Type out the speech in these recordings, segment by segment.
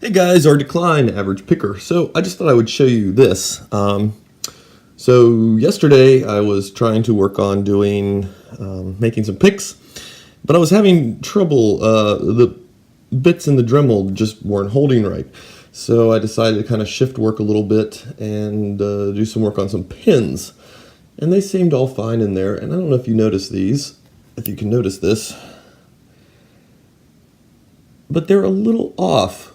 Hey guys, our decline average picker. So I just thought I would show you this. So yesterday I was trying to work on making some picks, but I was having trouble. The bits in the Dremel just weren't holding right. So I decided to kind of shift work a little bit and do some work on some pins. And they seemed all fine in there. And I don't know if you notice these, if you can notice this, but they're a little off.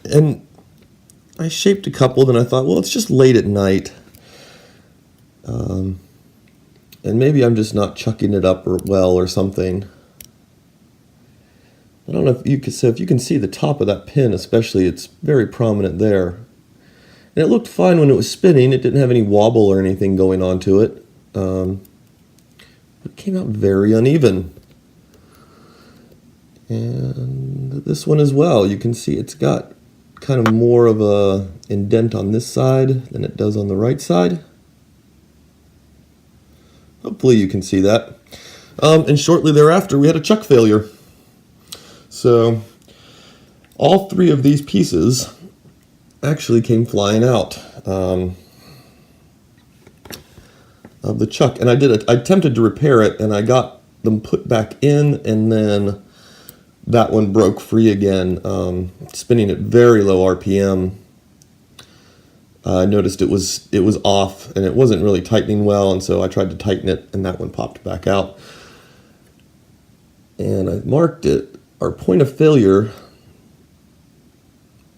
And I shaped a couple, then I thought, well, it's just late at night. And maybe I'm just not chucking it up well or something. I don't know if you can, so if you can see the top of that pin especially, it's very prominent there. And it looked fine when it was spinning. It didn't have any wobble or anything going on to it. It came out very uneven. And this one as well, you can see it's got kind of more of a indent on this side than it does on the right side. Hopefully you can see that. And shortly thereafter we had a chuck failure. So all three of these pieces actually came flying out of the chuck. And I attempted to repair it and I got them put back in, and then that one broke free again, spinning at very low RPM. I noticed it was off and it wasn't really tightening well, and so I tried to tighten it and that one popped back out. And I marked it. Our point of failure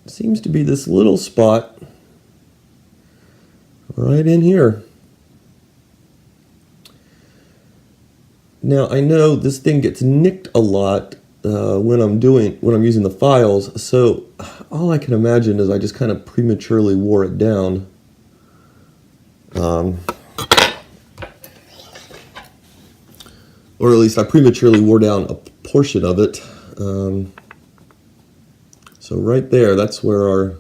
seems to be this little spot right in here. Now I know this thing gets nicked a lot when I'm using the files, so all I can imagine is I just kind of prematurely wore it down. Or at least I prematurely wore down a portion of it. So right there, that's where our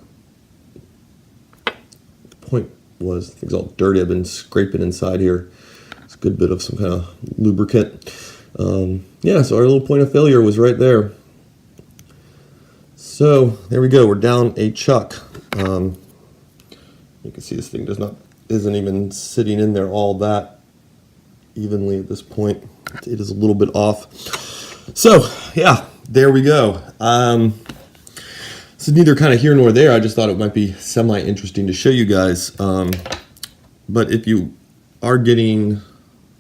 point was. I think it's all dirty. I've been scraping inside here. It's a good bit of some kind of lubricant. Yeah, so our little point of failure was right there. So there we go. We're down a chuck. You can see this thing isn't even sitting in there all that evenly at this point. It is a little bit off. So yeah, there we go. This is neither kind of here nor there. I just thought it might be semi-interesting to show you guys. But if you are getting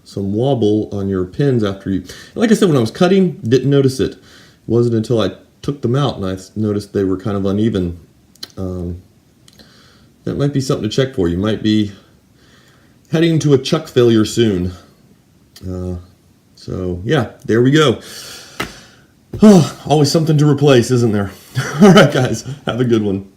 some wobble on your pins after like I said, when I was cutting, didn't notice it. It wasn't until I took them out and I noticed they were kind of uneven. That might be something to check for. You might be heading to a chuck failure soon. So yeah, there we go. Oh, always something to replace, isn't there? All right, guys, have a good one.